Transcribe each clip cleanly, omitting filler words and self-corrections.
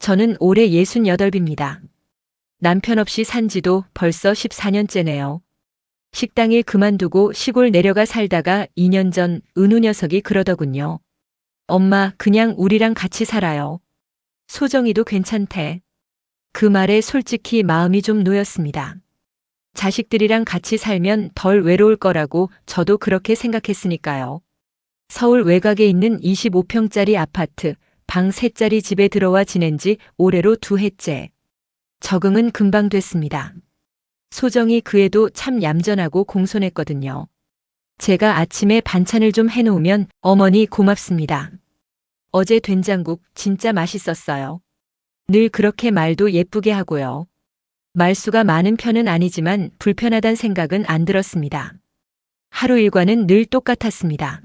저는 올해 68입니다. 남편 없이 산 지도 벌써 14년째네요. 식당 일 그만두고 시골 내려가 살다가 2년 전 은우 녀석이 그러더군요. 엄마, 그냥 우리랑 같이 살아요. 소정이도 괜찮대. 그 말에 솔직히 마음이 좀 놓였습니다. 자식들이랑 같이 살면 덜 외로울 거라고 저도 그렇게 생각했으니까요. 서울 외곽에 있는 25평짜리 아파트, 방 3짜리 집에 들어와 지낸 지 올해로 2해째. 적응은 금방 됐습니다. 소정이 그 애도 참 얌전하고 공손했거든요. 제가 아침에 반찬을 좀 해놓으면 어머니 고맙습니다. 어제 된장국 진짜 맛있었어요. 늘 그렇게 말도 예쁘게 하고요. 말수가 많은 편은 아니지만 불편하단 생각은 안 들었습니다. 하루 일과는 늘 똑같았습니다.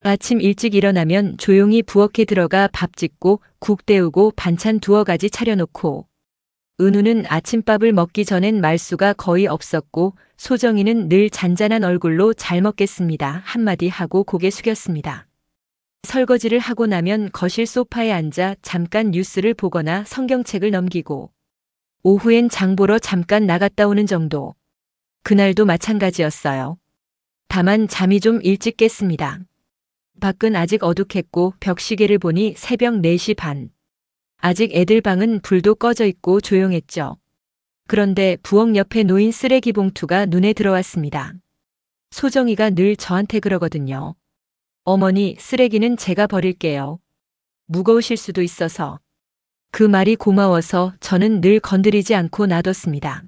아침 일찍 일어나면 조용히 부엌에 들어가 밥 짓고 국 데우고 반찬 2가지 차려놓고, 은우는 아침밥을 먹기 전엔 말수가 거의 없었고 소정이는 늘 잔잔한 얼굴로 잘 먹겠습니다 한마디 하고 고개 숙였습니다. 설거지를 하고 나면 거실 소파에 앉아 잠깐 뉴스를 보거나 성경책을 넘기고, 오후엔 장 보러 잠깐 나갔다 오는 정도. 그날도 마찬가지였어요. 다만 잠이 좀 일찍 깼습니다. 밖은 아직 어둑했고 벽시계를 보니 새벽 4시 반. 아직 애들 방은 불도 꺼져 있고 조용했죠. 그런데 부엌 옆에 놓인 쓰레기 봉투가 눈에 들어왔습니다. 소정이가 늘 저한테 그러거든요. 어머니, 쓰레기는 제가 버릴게요. 무거우실 수도 있어서. 그 말이 고마워서 저는 늘 건드리지 않고 놔뒀습니다.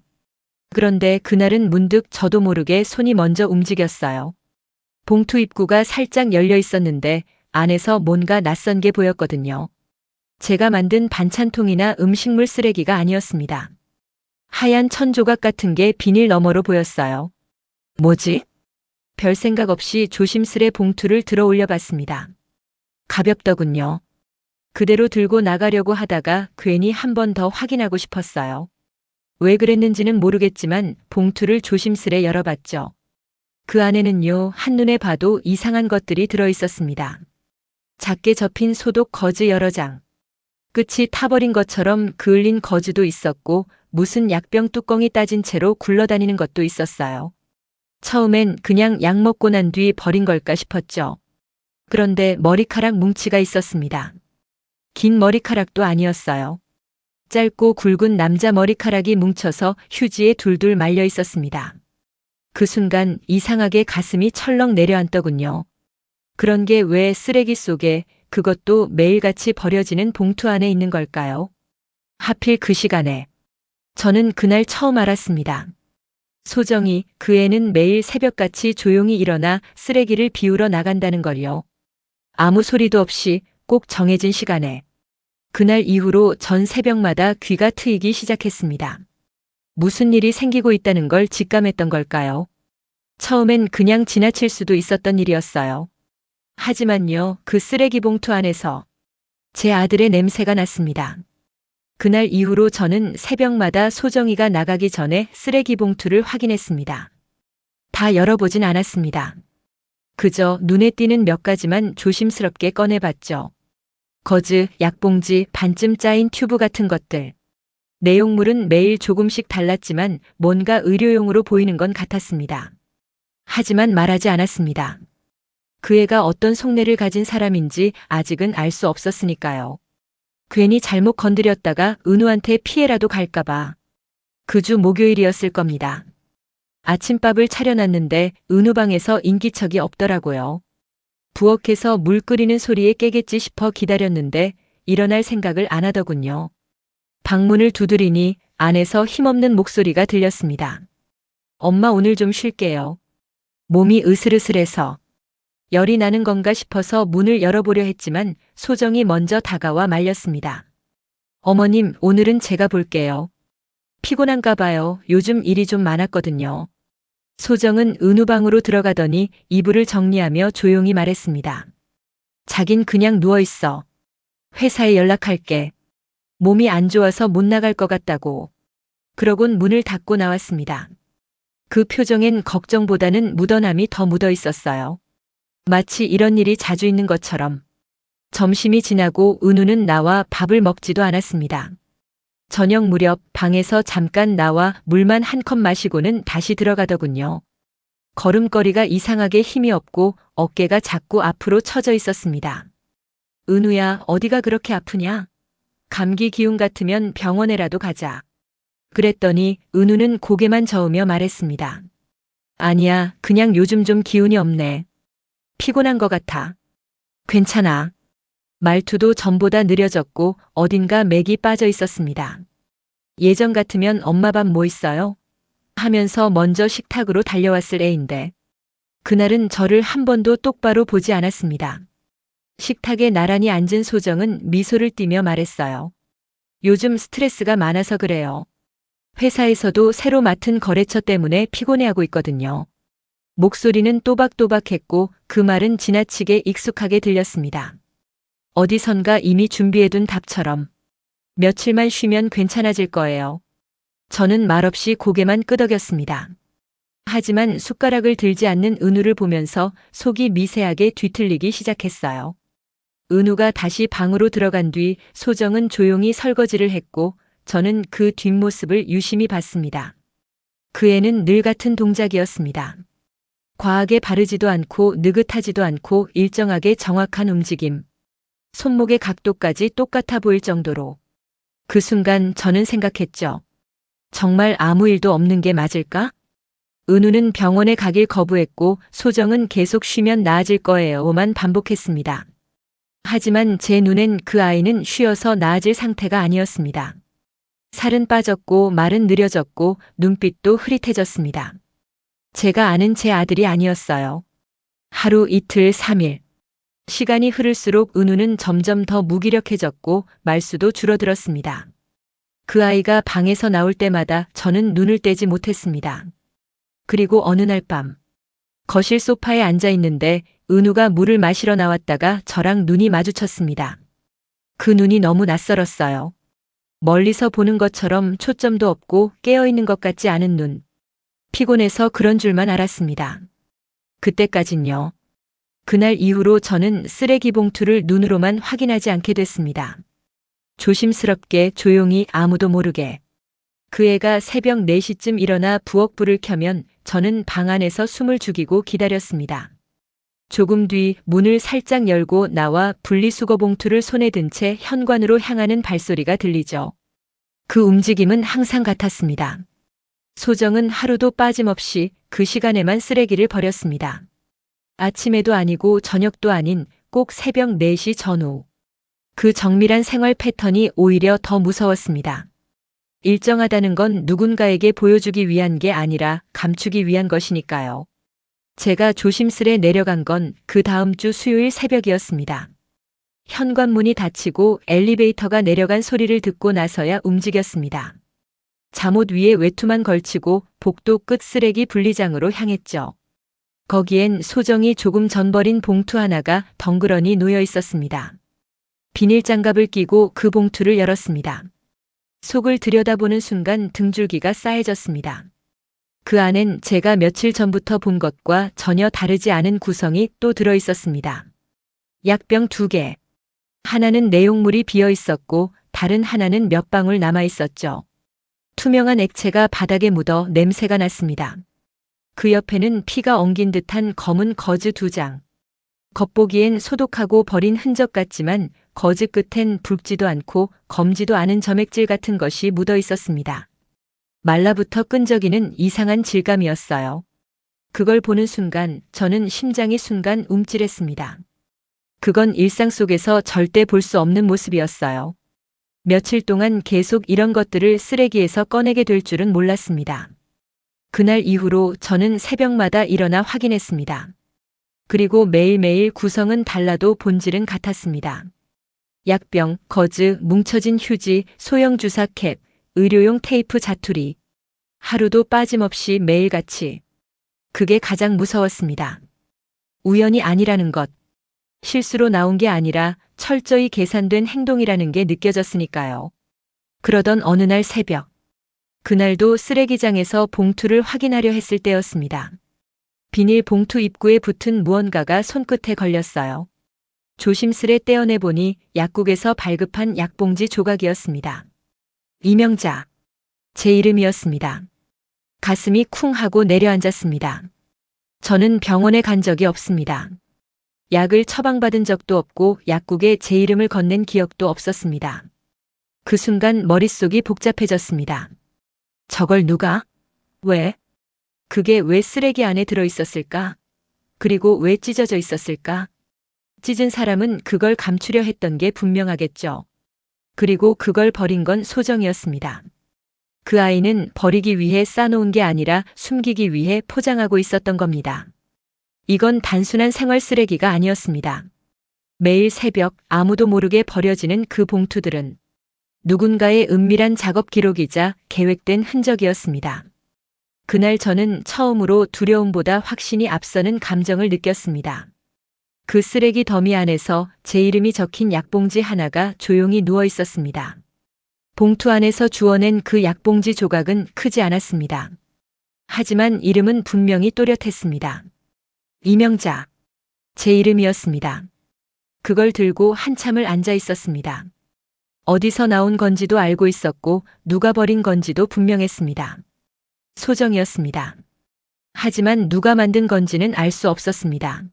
그런데 그날은 문득 저도 모르게 손이 먼저 움직였어요. 봉투 입구가 살짝 열려 있었는데 안에서 뭔가 낯선 게 보였거든요. 제가 만든 반찬통이나 음식물 쓰레기가 아니었습니다. 하얀 천조각 같은 게 비닐 너머로 보였어요. 뭐지? 별 생각 없이 조심스레 봉투를 들어 올려봤습니다. 가볍더군요. 그대로 들고 나가려고 하다가 괜히 한 번 더 확인하고 싶었어요. 왜 그랬는지는 모르겠지만 봉투를 조심스레 열어봤죠. 그 안에는요, 한눈에 봐도 이상한 것들이 들어 있었습니다. 작게 접힌 소독 거즈 여러 장. 끝이 타버린 것처럼 그을린 거즈도 있었고 무슨 약병 뚜껑이 따진 채로 굴러다니는 것도 있었어요. 처음엔 그냥 약 먹고 난 뒤 버린 걸까 싶었죠. 그런데 머리카락 뭉치가 있었습니다. 긴 머리카락도 아니었어요. 짧고 굵은 남자 머리카락이 뭉쳐서 휴지에 둘둘 말려 있었습니다. 그 순간 이상하게 가슴이 철렁 내려앉더군요. 그런 게 왜 쓰레기 속에, 그것도 매일같이 버려지는 봉투 안에 있는 걸까요? 하필 그 시간에. 저는 그날 처음 알았습니다. 소정이, 그 애는 매일 새벽같이 조용히 일어나 쓰레기를 비우러 나간다는 걸요. 아무 소리도 없이 꼭 정해진 시간에. 그날 이후로 전 새벽마다 귀가 트이기 시작했습니다. 무슨 일이 생기고 있다는 걸 직감했던 걸까요? 처음엔 그냥 지나칠 수도 있었던 일이었어요. 하지만요, 그 쓰레기 봉투 안에서 제 아들의 냄새가 났습니다. 그날 이후로 저는 새벽마다 소정이가 나가기 전에 쓰레기 봉투를 확인했습니다. 다 열어보진 않았습니다. 그저 눈에 띄는 몇 가지만 조심스럽게 꺼내봤죠. 거즈, 약봉지, 반쯤 짜인 튜브 같은 것들. 내용물은 매일 조금씩 달랐지만 뭔가 의료용으로 보이는 건 같았습니다. 하지만 말하지 않았습니다. 그 애가 어떤 속내를 가진 사람인지 아직은 알 수 없었으니까요. 괜히 잘못 건드렸다가 은우한테 피해라도 갈까봐. 그 주 목요일이었을 겁니다. 아침밥을 차려놨는데 은우 방에서 인기척이 없더라고요. 부엌에서 물 끓이는 소리에 깨겠지 싶어 기다렸는데 일어날 생각을 안 하더군요. 방문을 두드리니 안에서 힘없는 목소리가 들렸습니다. 엄마, 오늘 좀 쉴게요. 몸이 으슬으슬해서 열이 나는 건가 싶어서 문을 열어보려 했지만 소정이 먼저 다가와 말렸습니다. 어머님, 오늘은 제가 볼게요. 피곤한가 봐요. 요즘 일이 좀 많았거든요. 소정은 은우 방으로 들어가더니 이불을 정리하며 조용히 말했습니다. 자긴 그냥 누워있어. 회사에 연락할게. 몸이 안 좋아서 못 나갈 것 같다고. 그러곤 문을 닫고 나왔습니다. 그 표정엔 걱정보다는 묻어남이 더 묻어 있었어요. 마치 이런 일이 자주 있는 것처럼. 점심이 지나고 은우는 나와 밥을 먹지도 않았습니다. 저녁 무렵 방에서 잠깐 나와 물만 한 컵 마시고는 다시 들어가더군요. 걸음걸이가 이상하게 힘이 없고 어깨가 자꾸 앞으로 처져 있었습니다. 은우야, 어디가 그렇게 아프냐? 감기 기운 같으면 병원에라도 가자. 그랬더니 은우는 고개만 저으며 말했습니다. 아니야, 그냥 요즘 좀 기운이 없네. 피곤한 것 같아. 괜찮아. 말투도 전보다 느려졌고 어딘가 맥이 빠져 있었습니다. 예전 같으면 엄마 밥 뭐 있어요? 하면서 먼저 식탁으로 달려왔을 애인데 그날은 저를 한 번도 똑바로 보지 않았습니다. 식탁에 나란히 앉은 소정은 미소를 띠며 말했어요. 요즘 스트레스가 많아서 그래요. 회사에서도 새로 맡은 거래처 때문에 피곤해하고 있거든요. 목소리는 또박또박했고 그 말은 지나치게 익숙하게 들렸습니다. 어디선가 이미 준비해둔 답처럼 며칠만 쉬면 괜찮아질 거예요. 저는 말없이 고개만 끄덕였습니다. 하지만 숟가락을 들지 않는 은우를 보면서 속이 미세하게 뒤틀리기 시작했어요. 은우가 다시 방으로 들어간 뒤 소정은 조용히 설거지를 했고 저는 그 뒷모습을 유심히 봤습니다. 그 애는 늘 같은 동작이었습니다. 과하게 바르지도 않고 느긋하지도 않고 일정하게 정확한 움직임. 손목의 각도까지 똑같아 보일 정도로. 그 순간 저는 생각했죠. 정말 아무 일도 없는 게 맞을까? 은우는 병원에 가길 거부했고 소정은 계속 쉬면 나아질 거예요만 반복했습니다. 하지만 제 눈엔 그 아이는 쉬어서 나아질 상태가 아니었습니다. 살은 빠졌고 말은 느려졌고 눈빛도 흐릿해졌습니다. 제가 아는 제 아들이 아니었어요. 하루, 이틀, 3일. 시간이 흐를수록 은우는 점점 더 무기력해졌고 말수도 줄어들었습니다. 그 아이가 방에서 나올 때마다 저는 눈을 떼지 못했습니다. 그리고 어느 날 밤, 거실 소파에 앉아 있는데 은우가 물을 마시러 나왔다가 저랑 눈이 마주쳤습니다. 그 눈이 너무 낯설었어요. 멀리서 보는 것처럼 초점도 없고 깨어있는 것 같지 않은 눈. 피곤해서 그런 줄만 알았습니다. 그때까진요. 그날 이후로 저는 쓰레기 봉투를 눈으로만 확인하지 않게 됐습니다. 조심스럽게 조용히 아무도 모르게. 그 애가 새벽 4시쯤 일어나 부엌불을 켜면 저는 방 안에서 숨을 죽이고 기다렸습니다. 조금 뒤 문을 살짝 열고 나와 분리수거 봉투를 손에 든 채 현관으로 향하는 발소리가 들리죠. 그 움직임은 항상 같았습니다. 소정은 하루도 빠짐없이 그 시간에만 쓰레기를 버렸습니다. 아침에도 아니고 저녁도 아닌 꼭 새벽 4시 전후. 그 정밀한 생활 패턴이 오히려 더 무서웠습니다. 일정하다는 건 누군가에게 보여주기 위한 게 아니라 감추기 위한 것이니까요. 제가 조심스레 내려간 건 그 다음 주 수요일 새벽이었습니다. 현관문이 닫히고 엘리베이터가 내려간 소리를 듣고 나서야 움직였습니다. 잠옷 위에 외투만 걸치고 복도 끝 쓰레기 분리장으로 향했죠. 거기엔 소정이 조금 전 버린 봉투 하나가 덩그러니 놓여 있었습니다. 비닐 장갑을 끼고 그 봉투를 열었습니다. 속을 들여다보는 순간 등줄기가 싸해졌습니다. 그 안엔 제가 며칠 전부터 본 것과 전혀 다르지 않은 구성이 또 들어 있었습니다. 약병 2개. 하나는 내용물이 비어 있었고 다른 하나는 몇 방울 남아 있었죠. 투명한 액체가 바닥에 묻어 냄새가 났습니다. 그 옆에는 피가 엉긴 듯한 검은 거즈 2장. 겉보기엔 소독하고 버린 흔적 같지만 거즈 끝엔 붉지도 않고 검지도 않은 점액질 같은 것이 묻어 있었습니다. 말라붙어 끈적이는 이상한 질감이었어요. 그걸 보는 순간 저는 심장이 순간 움찔했습니다. 그건 일상 속에서 절대 볼 수 없는 모습이었어요. 며칠 동안 계속 이런 것들을 쓰레기에서 꺼내게 될 줄은 몰랐습니다. 그날 이후로 저는 새벽마다 일어나 확인했습니다. 그리고 매일매일 구성은 달라도 본질은 같았습니다. 약병, 거즈, 뭉쳐진 휴지, 소형 주사 캡, 의료용 테이프 자투리. 하루도 빠짐없이 매일같이. 그게 가장 무서웠습니다. 우연이 아니라는 것. 실수로 나온 게 아니라 철저히 계산된 행동이라는 게 느껴졌으니까요. 그러던 어느 날 새벽. 그날도 쓰레기장에서 봉투를 확인하려 했을 때였습니다. 비닐 봉투 입구에 붙은 무언가가 손끝에 걸렸어요. 조심스레 떼어내보니 약국에서 발급한 약봉지 조각이었습니다. 이명자. 제 이름이었습니다. 가슴이 쿵 하고 내려앉았습니다. 저는 병원에 간 적이 없습니다. 약을 처방받은 적도 없고 약국에 제 이름을 건넨 기억도 없었습니다. 그 순간 머릿속이 복잡해졌습니다. 저걸 누가? 왜? 그게 왜 쓰레기 안에 들어있었을까? 그리고 왜 찢어져 있었을까? 찢은 사람은 그걸 감추려 했던 게 분명하겠죠. 그리고 그걸 버린 건 소정이었습니다. 그 아이는 버리기 위해 싸놓은 게 아니라 숨기기 위해 포장하고 있었던 겁니다. 이건 단순한 생활 쓰레기가 아니었습니다. 매일 새벽 아무도 모르게 버려지는 그 봉투들은 누군가의 은밀한 작업 기록이자 계획된 흔적이었습니다. 그날 저는 처음으로 두려움보다 확신이 앞서는 감정을 느꼈습니다. 그 쓰레기 더미 안에서 제 이름이 적힌 약봉지 하나가 조용히 누워 있었습니다. 봉투 안에서 주워낸 그 약봉지 조각은 크지 않았습니다. 하지만 이름은 분명히 또렷했습니다. 이명자. 제 이름이었습니다. 그걸 들고 한참을 앉아 있었습니다. 어디서 나온 건지도 알고 있었고 누가 버린 건지도 분명했습니다. 소정이었습니다. 하지만 누가 만든 건지는 알 수 없었습니다.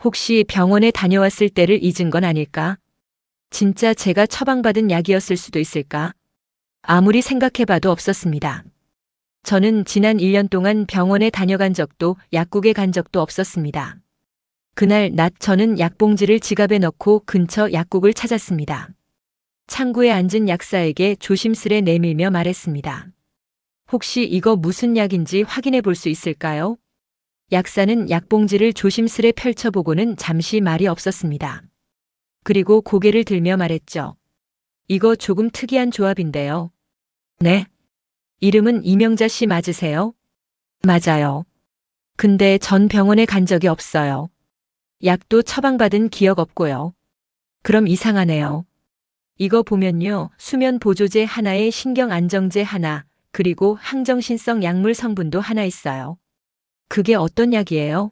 혹시 병원에 다녀왔을 때를 잊은 건 아닐까? 진짜 제가 처방받은 약이었을 수도 있을까? 아무리 생각해봐도 없었습니다. 저는 지난 1년 동안 병원에 다녀간 적도 약국에 간 적도 없었습니다. 그날 낮 저는 약봉지를 지갑에 넣고 근처 약국을 찾았습니다. 창구에 앉은 약사에게 조심스레 내밀며 말했습니다. 혹시 이거 무슨 약인지 확인해 볼 수 있을까요? 약사는 약봉지를 조심스레 펼쳐보고는 잠시 말이 없었습니다. 그리고 고개를 들며 말했죠. 이거 조금 특이한 조합인데요. 네? 이름은 이명자 씨 맞으세요? 맞아요. 근데 전 병원에 간 적이 없어요. 약도 처방받은 기억 없고요. 그럼 이상하네요. 이거 보면요. 수면 보조제 하나에 신경 안정제 하나, 그리고 항정신성 약물 성분도 하나 있어요. 그게 어떤 약이에요?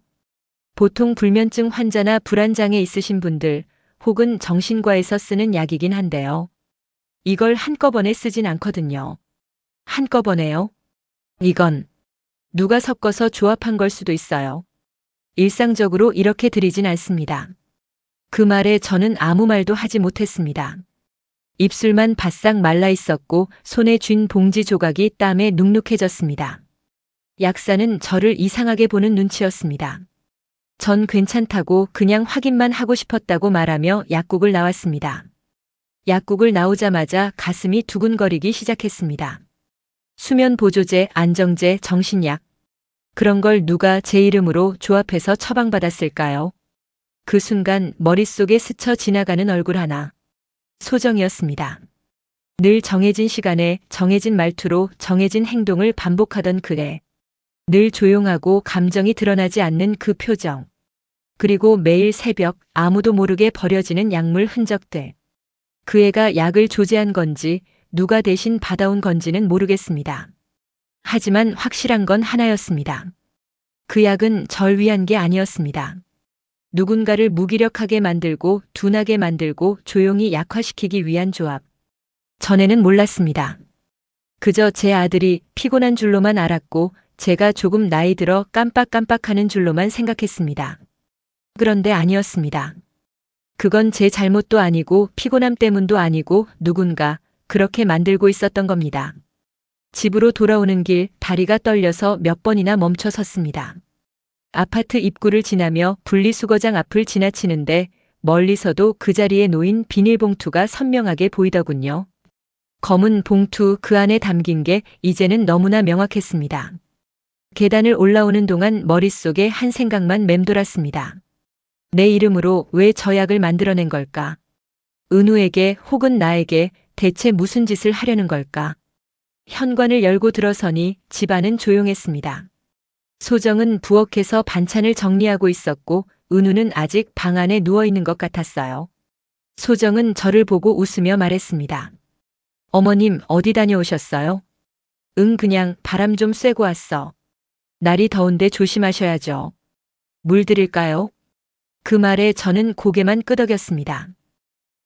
보통 불면증 환자나 불안장애 있으신 분들 혹은 정신과에서 쓰는 약이긴 한데요. 이걸 한꺼번에 쓰진 않거든요. 한꺼번에요? 이건 누가 섞어서 조합한 걸 수도 있어요. 일상적으로 이렇게 드리진 않습니다. 그 말에 저는 아무 말도 하지 못했습니다. 입술만 바싹 말라 있었고 손에 쥔 봉지 조각이 땀에 눅눅해졌습니다. 약사는 저를 이상하게 보는 눈치였습니다. 전 괜찮다고 그냥 확인만 하고 싶었다고 말하며 약국을 나왔습니다. 약국을 나오자마자 가슴이 두근거리기 시작했습니다. 수면 보조제, 안정제, 정신약. 그런 걸 누가 제 이름으로 조합해서 처방받았을까요? 그 순간 머릿속에 스쳐 지나가는 얼굴 하나. 소정이었습니다. 늘 정해진 시간에 정해진 말투로 정해진 행동을 반복하던 그애. 늘 조용하고 감정이 드러나지 않는 그 표정. 그리고 매일 새벽 아무도 모르게 버려지는 약물 흔적들. 그 애가 약을 조제한 건지 누가 대신 받아온 건지는 모르겠습니다. 하지만 확실한 건 하나였습니다. 그 약은 절 위한 게 아니었습니다. 누군가를 무기력하게 만들고 둔하게 만들고 조용히 약화시키기 위한 조합. 전에는 몰랐습니다. 그저 제 아들이 피곤한 줄로만 알았고 제가 조금 나이 들어 깜빡깜빡하는 줄로만 생각했습니다. 그런데 아니었습니다. 그건 제 잘못도 아니고 피곤함 때문도 아니고 누군가 그렇게 만들고 있었던 겁니다. 집으로 돌아오는 길 다리가 떨려서 몇 번이나 멈춰 섰습니다. 아파트 입구를 지나며 분리수거장 앞을 지나치는데 멀리서도 그 자리에 놓인 비닐봉투가 선명하게 보이더군요. 검은 봉투 그 안에 담긴 게 이제는 너무나 명확했습니다. 계단을 올라오는 동안 머릿속에 한 생각만 맴돌았습니다. 내 이름으로 왜 저 약을 만들어낸 걸까? 은우에게 혹은 나에게 대체 무슨 짓을 하려는 걸까? 현관을 열고 들어서니 집안은 조용했습니다. 소정은 부엌에서 반찬을 정리하고 있었고 은우는 아직 방 안에 누워있는 것 같았어요. 소정은 저를 보고 웃으며 말했습니다. 어머님 어디 다녀오셨어요? 응 그냥 바람 좀 쐬고 왔어. 날이 더운데 조심하셔야죠. 물 드릴까요? 그 말에 저는 고개만 끄덕였습니다.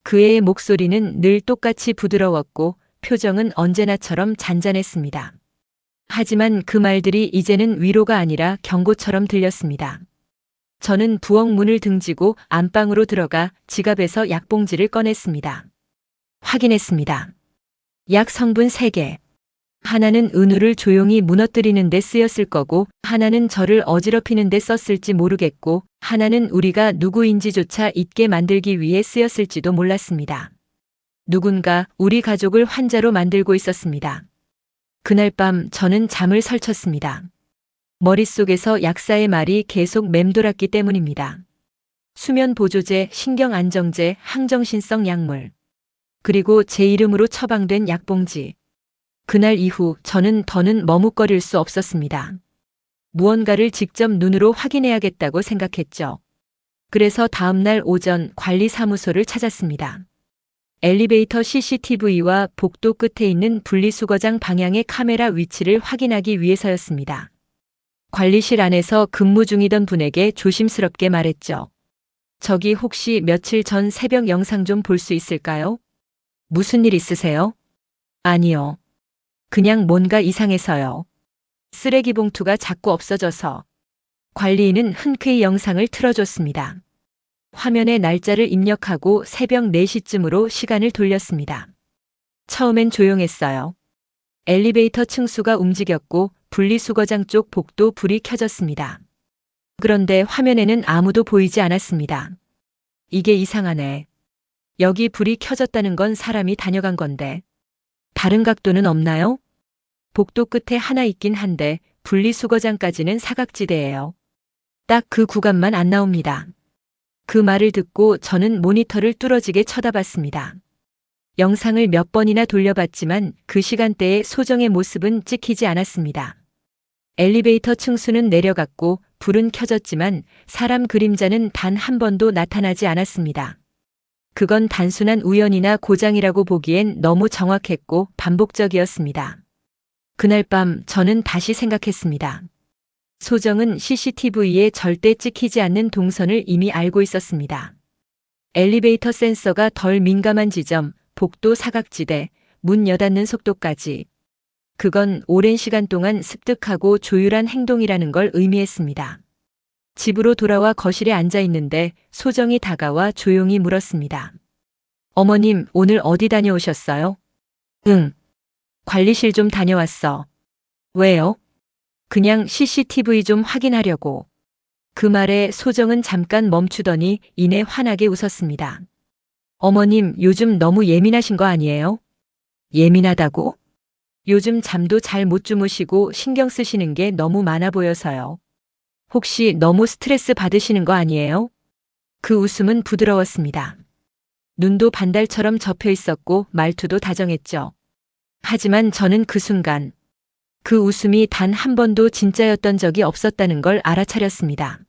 그의 목소리는 늘 똑같이 부드러웠고 표정은 언제나처럼 잔잔했습니다. 하지만 그 말들이 이제는 위로가 아니라 경고처럼 들렸습니다. 저는 부엌 문을 등지고 안방으로 들어가 지갑에서 약봉지를 꺼냈습니다. 확인했습니다. 약 성분 3개. 하나는 은우를 조용히 무너뜨리는 데 쓰였을 거고, 하나는 저를 어지럽히는 데 썼을지 모르겠고, 하나는 우리가 누구인지조차 잊게 만들기 위해 쓰였을지도 몰랐습니다. 누군가 우리 가족을 환자로 만들고 있었습니다. 그날 밤 저는 잠을 설쳤습니다. 머릿속에서 약사의 말이 계속 맴돌았기 때문입니다. 수면 보조제, 신경 안정제, 항정신성 약물. 그리고 제 이름으로 처방된 약봉지. 그날 이후 저는 더는 머뭇거릴 수 없었습니다. 무언가를 직접 눈으로 확인해야겠다고 생각했죠. 그래서 다음날 오전 관리사무소를 찾았습니다. 엘리베이터 CCTV와 복도 끝에 있는 분리수거장 방향의 카메라 위치를 확인하기 위해서였습니다. 관리실 안에서 근무 중이던 분에게 조심스럽게 말했죠. 저기 혹시 며칠 전 새벽 영상 좀 볼 수 있을까요? 무슨 일 있으세요? 아니요. 그냥 뭔가 이상해서요. 쓰레기 봉투가 자꾸 없어져서. 관리인은 흔쾌히 영상을 틀어줬습니다. 화면에 날짜를 입력하고 새벽 4시쯤으로 시간을 돌렸습니다. 처음엔 조용했어요. 엘리베이터 층수가 움직였고 분리수거장 쪽 복도 불이 켜졌습니다. 그런데 화면에는 아무도 보이지 않았습니다. 이게 이상하네. 여기 불이 켜졌다는 건 사람이 다녀간 건데. 다른 각도는 없나요? 복도 끝에 하나 있긴 한데 분리수거장까지는 사각지대예요. 딱 그 구간만 안 나옵니다. 그 말을 듣고 저는 모니터를 뚫어지게 쳐다봤습니다. 영상을 몇 번이나 돌려봤지만 그 시간대에 소정의 모습은 찍히지 않았습니다. 엘리베이터 층수는 내려갔고 불은 켜졌지만 사람 그림자는 단 한 번도 나타나지 않았습니다. 그건 단순한 우연이나 고장이라고 보기엔 너무 정확했고 반복적이었습니다. 그날 밤 저는 다시 생각했습니다. 소정은 CCTV에 절대 찍히지 않는 동선을 이미 알고 있었습니다. 엘리베이터 센서가 덜 민감한 지점, 복도 사각지대, 문 여닫는 속도까지. 그건 오랜 시간 동안 습득하고 조율한 행동이라는 걸 의미했습니다. 집으로 돌아와 거실에 앉아 있는데 소정이 다가와 조용히 물었습니다. 어머님, 오늘 어디 다녀오셨어요? 응. 관리실 좀 다녀왔어. 왜요? 그냥 CCTV 좀 확인하려고. 그 말에 소정은 잠깐 멈추더니 이내 환하게 웃었습니다. 어머님, 요즘 너무 예민하신 거 아니에요? 예민하다고? 요즘 잠도 잘 못 주무시고 신경 쓰시는 게 너무 많아 보여서요. 혹시 너무 스트레스 받으시는 거 아니에요? 그 웃음은 부드러웠습니다. 눈도 반달처럼 접혀 있었고 말투도 다정했죠. 하지만 저는 그 순간 그 웃음이 단 한 번도 진짜였던 적이 없었다는 걸 알아차렸습니다.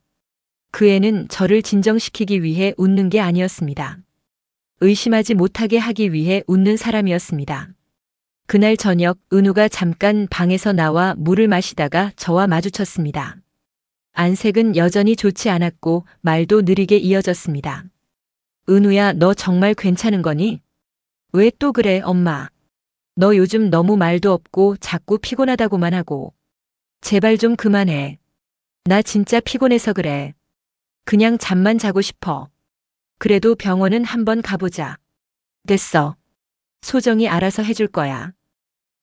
그 애는 저를 진정시키기 위해 웃는 게 아니었습니다. 의심하지 못하게 하기 위해 웃는 사람이었습니다. 그날 저녁 은우가 잠깐 방에서 나와 물을 마시다가 저와 마주쳤습니다. 안색은 여전히 좋지 않았고 말도 느리게 이어졌습니다. 은우야, 너 정말 괜찮은 거니? 왜 또 그래, 엄마? 너 요즘 너무 말도 없고 자꾸 피곤하다고만 하고. 제발 좀 그만해. 나 진짜 피곤해서 그래. 그냥 잠만 자고 싶어. 그래도 병원은 한번 가보자. 됐어. 소정이 알아서 해줄 거야.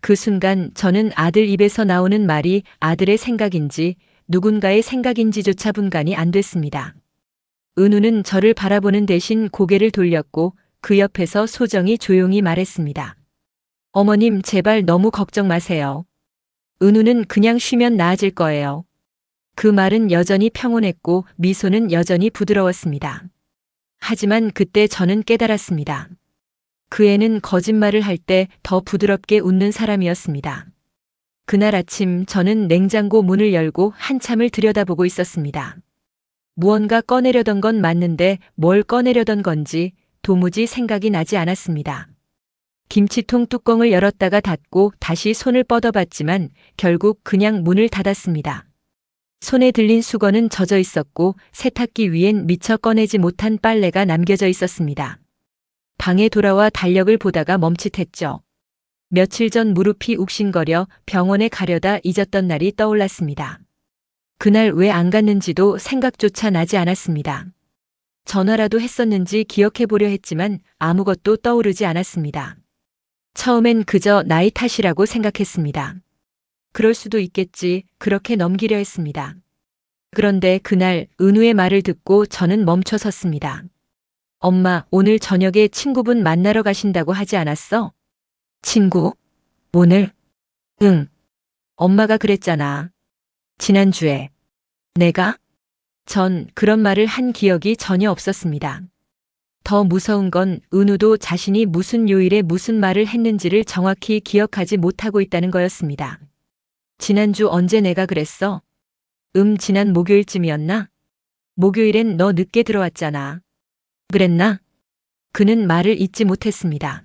그 순간 저는 아들 입에서 나오는 말이 아들의 생각인지 누군가의 생각인지조차 분간이 안 됐습니다. 은우는 저를 바라보는 대신 고개를 돌렸고 그 옆에서 소정이 조용히 말했습니다. 어머님, 제발 너무 걱정 마세요. 은우는 그냥 쉬면 나아질 거예요. 그 말은 여전히 평온했고 미소는 여전히 부드러웠습니다. 하지만 그때 저는 깨달았습니다. 그 애는 거짓말을 할 때 더 부드럽게 웃는 사람이었습니다. 그날 아침 저는 냉장고 문을 열고 한참을 들여다보고 있었습니다. 무언가 꺼내려던 건 맞는데 뭘 꺼내려던 건지 도무지 생각이 나지 않았습니다. 김치통 뚜껑을 열었다가 닫고 다시 손을 뻗어봤지만 결국 그냥 문을 닫았습니다. 손에 들린 수건은 젖어 있었고 세탁기 위엔 미처 꺼내지 못한 빨래가 남겨져 있었습니다. 방에 돌아와 달력을 보다가 멈칫했죠. 며칠 전 무릎이 욱신거려 병원에 가려다 잊었던 날이 떠올랐습니다. 그날 왜 안 갔는지도 생각조차 나지 않았습니다. 전화라도 했었는지 기억해 보려 했지만 아무것도 떠오르지 않았습니다. 처음엔 그저 나이 탓이라고 생각했습니다. 그럴 수도 있겠지, 그렇게 넘기려 했습니다. 그런데 그날 은우의 말을 듣고 저는 멈춰 섰습니다. 엄마, 오늘 저녁에 친구분 만나러 가신다고 하지 않았어? 친구? 오늘? 응. 엄마가 그랬잖아. 지난주에. 내가? 전 그런 말을 한 기억이 전혀 없었습니다. 더 무서운 건 은우도 자신이 무슨 요일에 무슨 말을 했는지를 정확히 기억하지 못하고 있다는 거였습니다. 지난주 언제 내가 그랬어? 지난 목요일쯤이었나? 목요일엔 너 늦게 들어왔잖아. 그랬나? 그는 말을 잇지 못했습니다.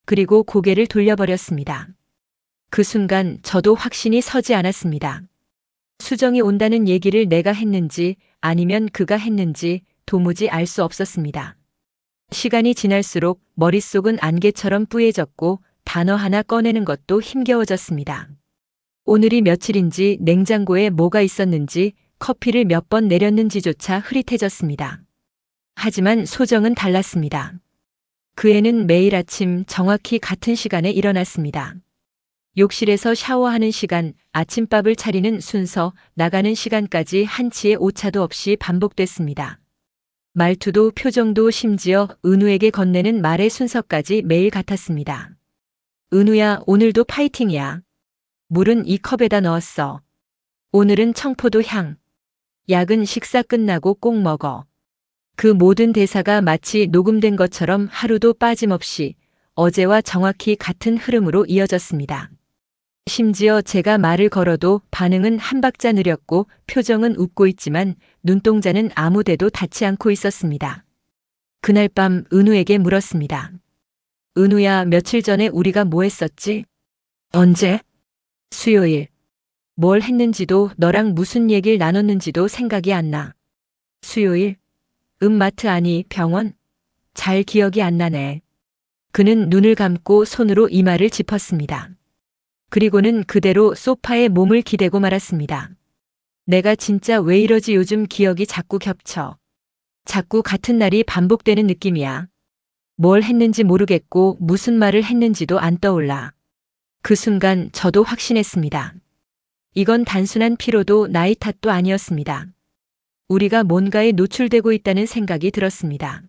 그리고 고개를 돌려버렸습니다. 그 순간 저도 확신이 서지 않았습니다. 수정이 온다는 얘기를 내가 했는지 아니면 그가 했는지 도무지 알 수 없었습니다. 시간이 지날수록 머릿속은 안개처럼 뿌얘졌고 단어 하나 꺼내는 것도 힘겨워졌습니다. 오늘이 며칠인지 냉장고에 뭐가 있었는지 커피를 몇 번 내렸는지조차 흐릿해졌습니다. 하지만 소정은 달랐습니다. 그 애는 매일 아침 정확히 같은 시간에 일어났습니다. 욕실에서 샤워하는 시간, 아침밥을 차리는 순서, 나가는 시간까지 한치의 오차도 없이 반복됐습니다. 말투도 표정도 심지어 은우에게 건네는 말의 순서까지 매일 같았습니다. 은우야, 오늘도 파이팅이야. 물은 이 컵에다 넣었어. 오늘은 청포도 향. 약은 식사 끝나고 꼭 먹어. 그 모든 대사가 마치 녹음된 것처럼 하루도 빠짐없이 어제와 정확히 같은 흐름으로 이어졌습니다. 심지어 제가 말을 걸어도 반응은 한 박자 느렸고 표정은 웃고 있지만 눈동자는 아무데도 닿지 않고 있었습니다. 그날 밤 은우에게 물었습니다. 은우야, 며칠 전에 우리가 뭐 했었지? 언제? 수요일. 뭘 했는지도 너랑 무슨 얘기를 나눴는지도 생각이 안 나. 수요일? 마트 아니 병원? 잘 기억이 안 나네. 그는 눈을 감고 손으로 이마를 짚었습니다. 그리고는 그대로 소파에 몸을 기대고 말았습니다. 내가 진짜 왜 이러지 요즘 기억이 자꾸 겹쳐. 자꾸 같은 날이 반복되는 느낌이야. 뭘 했는지 모르겠고 무슨 말을 했는지도 안 떠올라. 그 순간 저도 확신했습니다. 이건 단순한 피로도 나이 탓도 아니었습니다. 우리가 뭔가에 노출되고 있다는 생각이 들었습니다.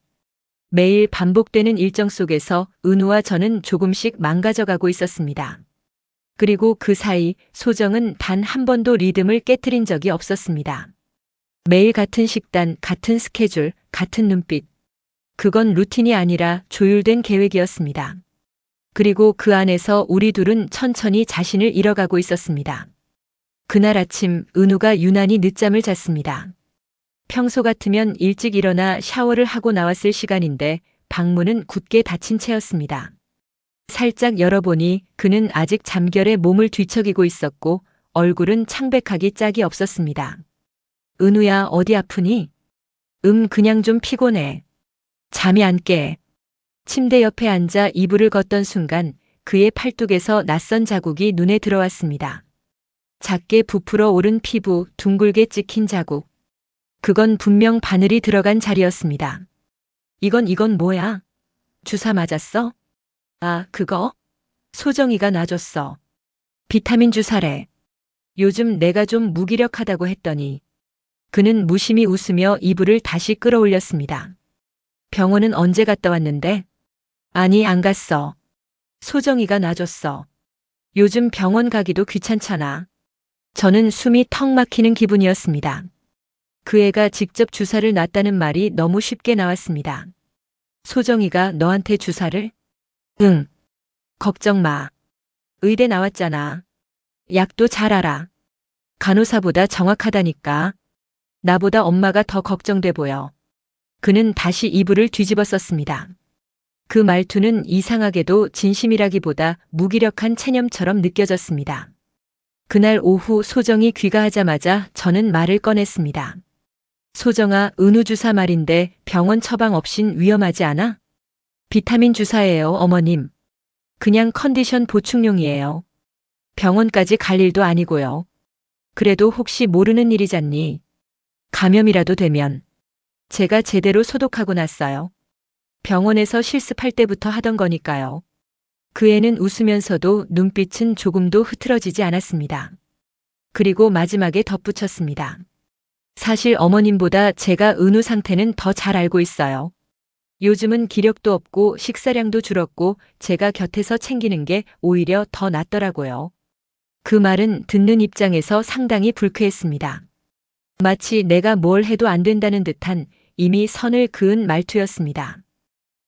매일 반복되는 일정 속에서 은우와 저는 조금씩 망가져가고 있었습니다. 그리고 그 사이 소정은 단 한 번도 리듬을 깨트린 적이 없었습니다. 매일 같은 식단, 같은 스케줄, 같은 눈빛. 그건 루틴이 아니라 조율된 계획이었습니다. 그리고 그 안에서 우리 둘은 천천히 자신을 잃어가고 있었습니다. 그날 아침 은우가 유난히 늦잠을 잤습니다. 평소 같으면 일찍 일어나 샤워를 하고 나왔을 시간인데 방문은 굳게 닫힌 채였습니다. 살짝 열어보니 그는 아직 잠결에 몸을 뒤척이고 있었고 얼굴은 창백하기 짝이 없었습니다. 은우야, 어디 아프니? 그냥 좀 피곤해. 잠이 안 깨. 침대 옆에 앉아 이불을 걷던 순간 그의 팔뚝에서 낯선 자국이 눈에 들어왔습니다. 작게 부풀어 오른 피부, 둥글게 찍힌 자국. 그건 분명 바늘이 들어간 자리였습니다. 이건 뭐야? 주사 맞았어? 아, 그거? 소정이가 놔줬어. 비타민 주사래. 요즘 내가 좀 무기력하다고 했더니. 그는 무심히 웃으며 이불을 다시 끌어올렸습니다. 병원은 언제 갔다 왔는데? 아니, 안 갔어. 소정이가 놔줬어. 요즘 병원 가기도 귀찮잖아. 저는 숨이 턱 막히는 기분이었습니다. 그 애가 직접 주사를 놨다는 말이 너무 쉽게 나왔습니다. 소정이가 너한테 주사를? 응. 걱정 마. 의대 나왔잖아. 약도 잘 알아. 간호사보다 정확하다니까. 나보다 엄마가 더 걱정돼 보여. 그는 다시 이불을 뒤집어 썼습니다. 그 말투는 이상하게도 진심이라기보다 무기력한 체념처럼 느껴졌습니다. 그날 오후 소정이 귀가하자마자 저는 말을 꺼냈습니다. 소정아, 은우 주사 말인데 병원 처방 없인 위험하지 않아? 비타민 주사예요, 어머님. 그냥 컨디션 보충용이에요. 병원까지 갈 일도 아니고요. 그래도 혹시 모르는 일이잖니. 감염이라도 되면. 제가 제대로 소독하고 났어요. 병원에서 실습할 때부터 하던 거니까요. 그 애는 웃으면서도 눈빛은 조금도 흐트러지지 않았습니다. 그리고 마지막에 덧붙였습니다. 사실 어머님보다 제가 은우 상태는 더 잘 알고 있어요. 요즘은 기력도 없고 식사량도 줄었고 제가 곁에서 챙기는 게 오히려 더 낫더라고요. 그 말은 듣는 입장에서 상당히 불쾌했습니다. 마치 내가 뭘 해도 안 된다는 듯한 이미 선을 그은 말투였습니다.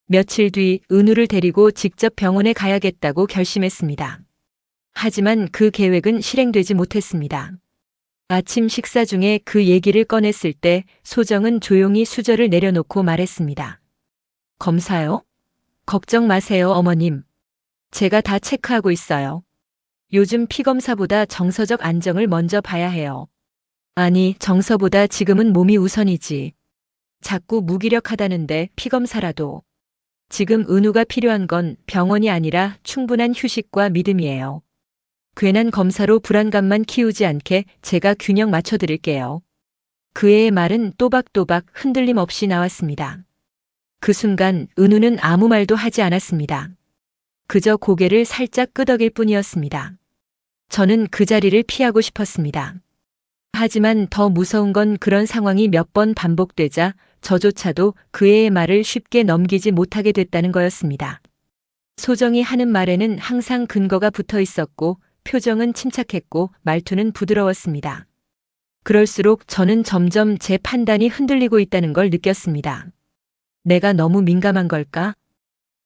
며칠 뒤 은우를 데리고 직접 병원에 가야겠다고 결심했습니다. 하지만 그 계획은 실행되지 못했습니다. 아침 식사 중에 그 얘기를 꺼냈을 때 소정은 조용히 수저를 내려놓고 말했습니다. 검사요? 걱정 마세요, 어머님. 제가 다 체크하고 있어요. 요즘 피검사보다 정서적 안정을 먼저 봐야 해요. 아니, 정서보다 지금은 몸이 우선이지. 자꾸 무기력하다는데 피검사라도. 지금 은우가 필요한 건 병원이 아니라 충분한 휴식과 믿음이에요. 괜한 검사로 불안감만 키우지 않게 제가 균형 맞춰드릴게요. 그 애의 말은 또박또박 흔들림 없이 나왔습니다. 그 순간 은우는 아무 말도 하지 않았습니다. 그저 고개를 살짝 끄덕일 뿐이었습니다. 저는 그 자리를 피하고 싶었습니다. 하지만 더 무서운 건 그런 상황이 몇 번 반복되자 저조차도 그 애의 말을 쉽게 넘기지 못하게 됐다는 거였습니다. 소정이 하는 말에는 항상 근거가 붙어 있었고 표정은 침착했고 말투는 부드러웠습니다. 그럴수록 저는 점점 제 판단이 흔들리고 있다는 걸 느꼈습니다. 내가 너무 민감한 걸까?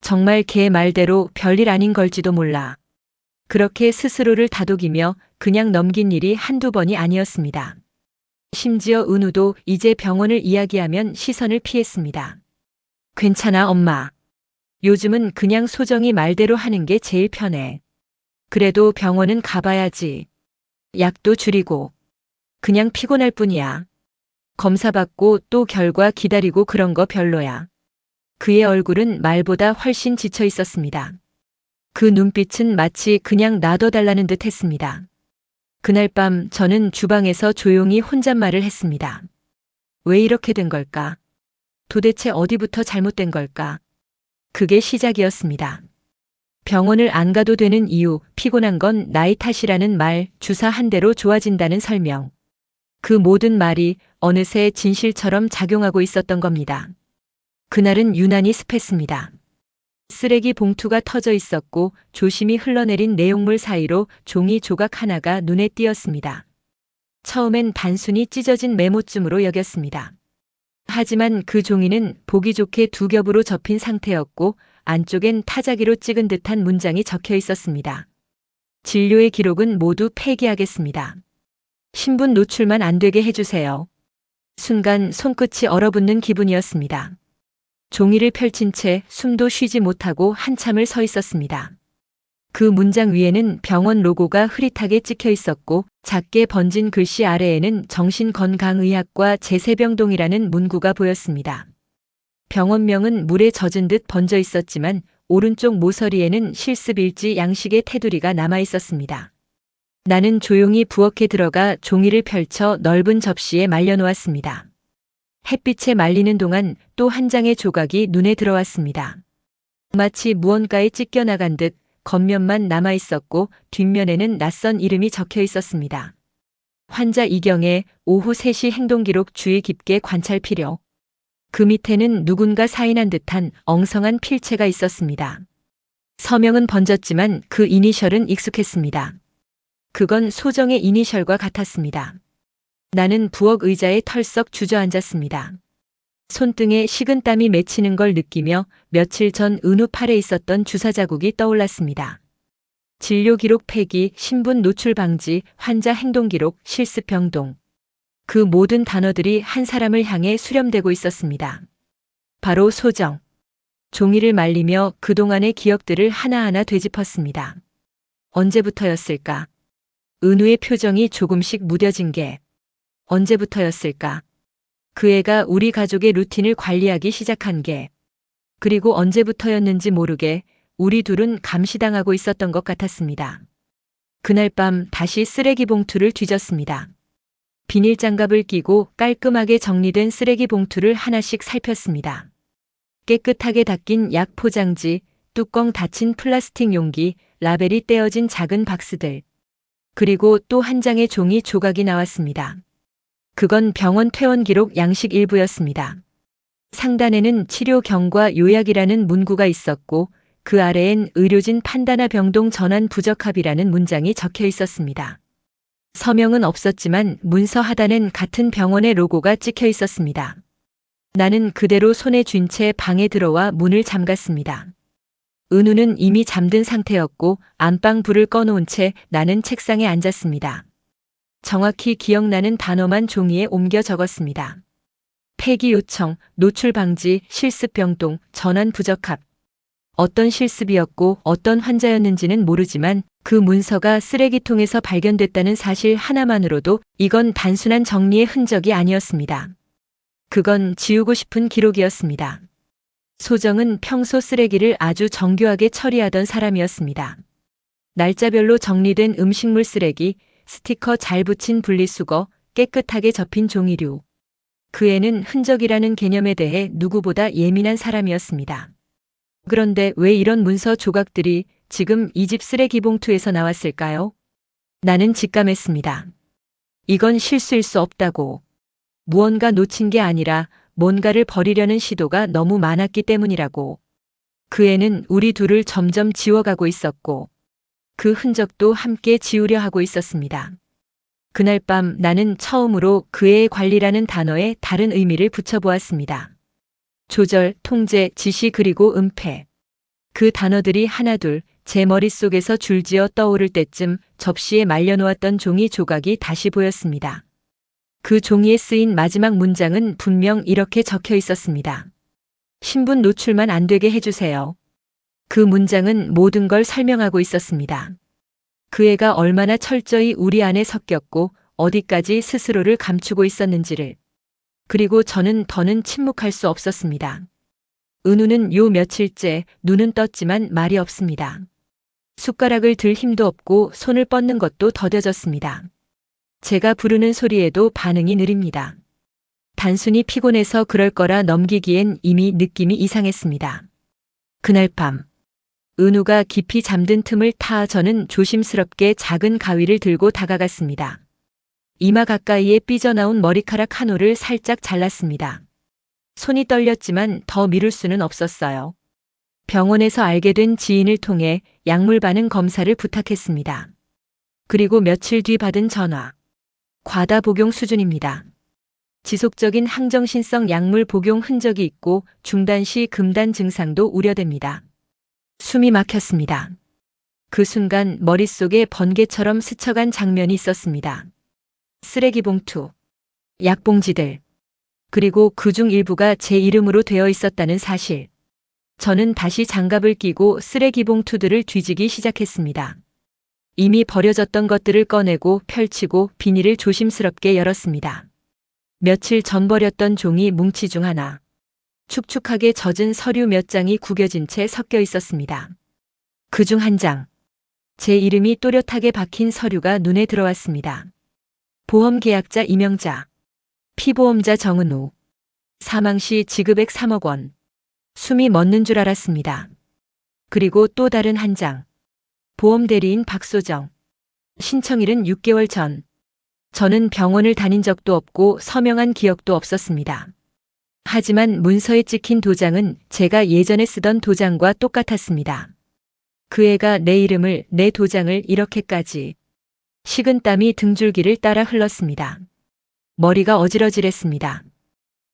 정말 걔 말대로 별일 아닌 걸지도 몰라. 그렇게 스스로를 다독이며 그냥 넘긴 일이 한두 번이 아니었습니다. 심지어 은우도 이제 병원을 이야기하면 시선을 피했습니다. 괜찮아, 엄마. 요즘은 그냥 소정이 말대로 하는 게 제일 편해. 그래도 병원은 가봐야지. 약도 줄이고. 그냥 피곤할 뿐이야. 검사 받고 또 결과 기다리고 그런 거 별로야. 그의 얼굴은 말보다 훨씬 지쳐 있었습니다. 그 눈빛은 마치 그냥 놔둬달라는 듯 했습니다. 그날 밤 저는 주방에서 조용히 혼잣말을 했습니다. 왜 이렇게 된 걸까? 도대체 어디부터 잘못된 걸까? 그게 시작이었습니다. 병원을 안 가도 되는 이유, 피곤한 건 나이 탓이라는 말, 주사 한 대로 좋아진다는 설명. 그 모든 말이 어느새 진실처럼 작용하고 있었던 겁니다. 그날은 유난히 습했습니다. 쓰레기 봉투가 터져 있었고 조심히 흘러내린 내용물 사이로 종이 조각 하나가 눈에 띄었습니다. 처음엔 단순히 찢어진 메모쯤으로 여겼습니다. 하지만 그 종이는 보기 좋게 두 겹으로 접힌 상태였고 안쪽엔 타자기로 찍은 듯한 문장이 적혀 있었습니다. 진료의 기록은 모두 폐기하겠습니다. 신분 노출만 안 되게 해주세요. 순간 손끝이 얼어붙는 기분이었습니다. 종이를 펼친 채 숨도 쉬지 못하고 한참을 서 있었습니다. 그 문장 위에는 병원 로고가 흐릿하게 찍혀 있었고 작게 번진 글씨 아래에는 정신건강의학과 제세병동이라는 문구가 보였습니다. 병원명은 물에 젖은 듯 번져 있었지만 오른쪽 모서리에는 실습일지 양식의 테두리가 남아 있었습니다. 나는 조용히 부엌에 들어가 종이를 펼쳐 넓은 접시에 말려놓았습니다. 햇빛에 말리는 동안 또 한 장의 조각이 눈에 들어왔습니다. 마치 무언가에 찢겨나간 듯 겉면만 남아 있었고 뒷면에는 낯선 이름이 적혀 있었습니다. 환자 이경의 오후 3시 행동기록 주의 깊게 관찰 필요. 그 밑에는 누군가 사인한 듯한 엉성한 필체가 있었습니다. 서명은 번졌지만 그 이니셜은 익숙했습니다. 그건 소정의 이니셜과 같았습니다. 나는 부엌 의자에 털썩 주저앉았습니다. 손등에 식은땀이 맺히는 걸 느끼며 며칠 전 은우 팔에 있었던 주사 자국이 떠올랐습니다. 진료 기록 폐기, 신분 노출 방지, 환자 행동 기록, 실습 병동. 그 모든 단어들이 한 사람을 향해 수렴되고 있었습니다. 바로 소정. 종이를 말리며 그동안의 기억들을 하나하나 되짚었습니다. 언제부터였을까? 은우의 표정이 조금씩 무뎌진 게 언제부터였을까? 그 애가 우리 가족의 루틴을 관리하기 시작한 게, 그리고 언제부터였는지 모르게 우리 둘은 감시당하고 있었던 것 같았습니다. 그날 밤 다시 쓰레기 봉투를 뒤졌습니다. 비닐 장갑을 끼고 깔끔하게 정리된 쓰레기 봉투를 하나씩 살폈습니다. 깨끗하게 닦인 약 포장지, 뚜껑 닫힌 플라스틱 용기, 라벨이 떼어진 작은 박스들. 그리고 또 한 장의 종이 조각이 나왔습니다. 그건 병원 퇴원 기록 양식 일부였습니다. 상단에는 치료 경과 요약이라는 문구가 있었고 그 아래엔 의료진 판단하 병동 전환 부적합이라는 문장이 적혀 있었습니다. 서명은 없었지만 문서 하단엔 같은 병원의 로고가 찍혀 있었습니다. 나는 그대로 손에 쥔 채 방에 들어와 문을 잠갔습니다. 은우는 이미 잠든 상태였고 안방 불을 꺼놓은 채 나는 책상에 앉았습니다. 정확히 기억나는 단어만 종이에 옮겨 적었습니다. 폐기 요청, 노출 방지, 실습 병동, 전환 부적합. 어떤 실습이었고 어떤 환자였는지는 모르지만 그 문서가 쓰레기통에서 발견됐다는 사실 하나만으로도 이건 단순한 정리의 흔적이 아니었습니다. 그건 지우고 싶은 기록이었습니다. 소정은 평소 쓰레기를 아주 정교하게 처리하던 사람이었습니다. 날짜별로 정리된 음식물 쓰레기, 스티커 잘 붙인 분리수거, 깨끗하게 접힌 종이류. 그 애는 흔적이라는 개념에 대해 누구보다 예민한 사람이었습니다. 그런데 왜 이런 문서 조각들이 지금 이 집 쓰레기 봉투에서 나왔을까요? 나는 직감했습니다. 이건 실수일 수 없다고. 무언가 놓친 게 아니라 뭔가를 버리려는 시도가 너무 많았기 때문이라고. 그 애는 우리 둘을 점점 지워가고 있었고 그 흔적도 함께 지우려 하고 있었습니다. 그날 밤 나는 처음으로 그 애의 관리라는 단어에 다른 의미를 붙여보았습니다. 조절, 통제, 지시 그리고 은폐. 그 단어들이 하나둘 제 머릿속에서 줄지어 떠오를 때쯤 접시에 말려놓았던 종이 조각이 다시 보였습니다. 그 종이에 쓰인 마지막 문장은 분명 이렇게 적혀 있었습니다. 신분 노출만 안 되게 해주세요. 그 문장은 모든 걸 설명하고 있었습니다. 그 애가 얼마나 철저히 우리 안에 섞였고 어디까지 스스로를 감추고 있었는지를. 그리고 저는 더는 침묵할 수 없었습니다. 은우는 요 며칠째 눈은 떴지만 말이 없습니다. 숟가락을 들 힘도 없고 손을 뻗는 것도 더뎌졌습니다. 제가 부르는 소리에도 반응이 느립니다. 단순히 피곤해서 그럴 거라 넘기기엔 이미 느낌이 이상했습니다. 그날 밤 은우가 깊이 잠든 틈을 타 저는 조심스럽게 작은 가위를 들고 다가갔습니다. 이마 가까이에 삐져나온 머리카락 한 올을 살짝 잘랐습니다. 손이 떨렸지만 더 미룰 수는 없었어요. 병원에서 알게 된 지인을 통해 약물 반응 검사를 부탁했습니다. 그리고 며칠 뒤 받은 전화. 과다 복용 수준입니다. 지속적인 항정신성 약물 복용 흔적이 있고 중단 시 금단 증상도 우려됩니다. 숨이 막혔습니다. 그 순간 머릿속에 번개처럼 스쳐간 장면이 있었습니다. 쓰레기 봉투, 약봉지들, 그리고 그중 일부가 제 이름으로 되어 있었다는 사실. 저는 다시 장갑을 끼고 쓰레기 봉투들을 뒤지기 시작했습니다. 이미 버려졌던 것들을 꺼내고 펼치고 비닐을 조심스럽게 열었습니다. 며칠 전 버렸던 종이 뭉치 중 하나. 축축하게 젖은 서류 몇 장이 구겨진 채 섞여 있었습니다. 그중 한 장. 제 이름이 또렷하게 박힌 서류가 눈에 들어왔습니다. 보험계약자 이명자. 피보험자 정은우. 사망 시 지급액 3억 원. 숨이 멎는 줄 알았습니다. 그리고 또 다른 한 장. 보험대리인 박소정. 신청일은 6개월 전. 저는 병원을 다닌 적도 없고 서명한 기억도 없었습니다. 하지만 문서에 찍힌 도장은 제가 예전에 쓰던 도장과 똑같았습니다. 그 애가 내 이름을, 내 도장을 이렇게까지. 식은 땀이 등줄기를 따라 흘렀습니다. 머리가 어지러질했습니다.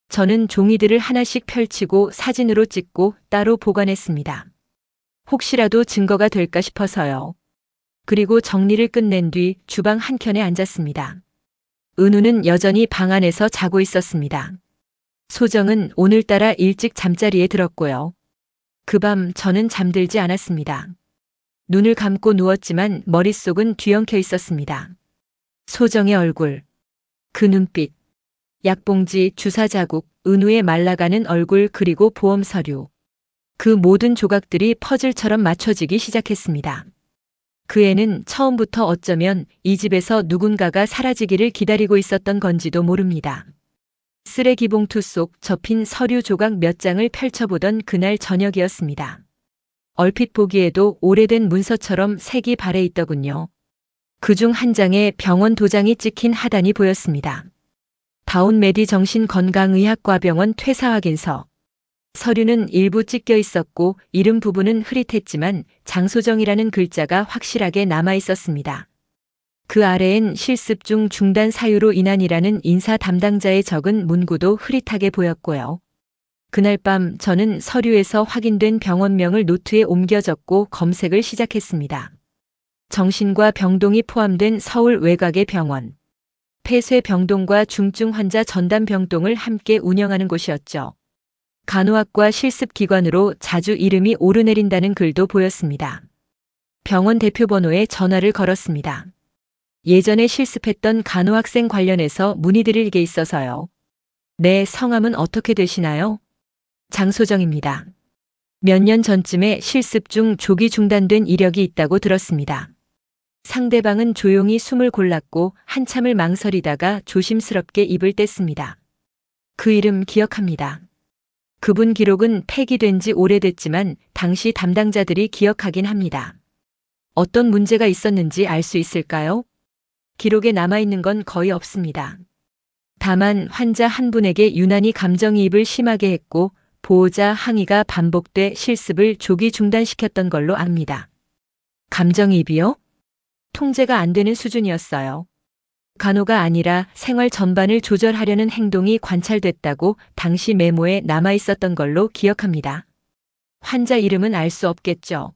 저는 종이들을 하나씩 펼치고 사진으로 찍고 따로 보관했습니다. 혹시라도 증거가 될까 싶어서요. 그리고 정리를 끝낸 뒤 주방 한켠에 앉았습니다. 은우는 여전히 방 안에서 자고 있었습니다. 소정은 오늘따라 일찍 잠자리에 들었고요. 그 밤 저는 잠들지 않았습니다. 눈을 감고 누웠지만 머릿속은 뒤엉켜 있었습니다. 소정의 얼굴, 그 눈빛, 약봉지, 주사 자국, 은우의 말라가는 얼굴 그리고 보험 서류. 그 모든 조각들이 퍼즐처럼 맞춰지기 시작했습니다. 그 애는 처음부터 어쩌면 이 집에서 누군가가 사라지기를 기다리고 있었던 건지도 모릅니다. 쓰레기 봉투 속 접힌 서류 조각 몇 장을 펼쳐보던 그날 저녁이었습니다. 얼핏 보기에도 오래된 문서처럼 색이 발해 있더군요. 그중 한 장에 병원 도장이 찍힌 하단이 보였습니다. 다운 메디 정신건강의학과병원 퇴사 확인서. 서류는 일부 찢겨 있었고 이름 부분은 흐릿했지만 장소정이라는 글자가 확실하게 남아 있었습니다. 그 아래엔 실습 중 중단 사유로 인한이라는 인사 담당자의 적은 문구도 흐릿하게 보였고요. 그날 밤 저는 서류에서 확인된 병원명을 노트에 옮겨 적고 검색을 시작했습니다. 정신과 병동이 포함된 서울 외곽의 병원. 폐쇄병동과 중증 환자 전담병동을 함께 운영하는 곳이었죠. 간호학과 실습기관으로 자주 이름이 오르내린다는 글도 보였습니다. 병원 대표번호에 전화를 걸었습니다. 예전에 실습했던 간호학생 관련해서 문의드릴 게 있어서요. 네, 성함은 어떻게 되시나요? 장소정입니다. 몇 년 전쯤에 실습 중 조기 중단된 이력이 있다고 들었습니다. 상대방은 조용히 숨을 골랐고 한참을 망설이다가 조심스럽게 입을 뗐습니다. 그 이름 기억합니다. 그분 기록은 폐기된 지 오래됐지만 당시 담당자들이 기억하긴 합니다. 어떤 문제가 있었는지 알 수 있을까요? 기록에 남아있는 건 거의 없습니다. 다만 환자 한 분에게 유난히 감정이입을 심하게 했고 보호자 항의가 반복돼 실습을 조기 중단시켰던 걸로 압니다. 감정이입이요? 통제가 안 되는 수준이었어요. 간호가 아니라 생활 전반을 조절하려는 행동이 관찰됐다고 당시 메모에 남아 있었던 걸로 기억합니다. 환자 이름은 알 수 없겠죠.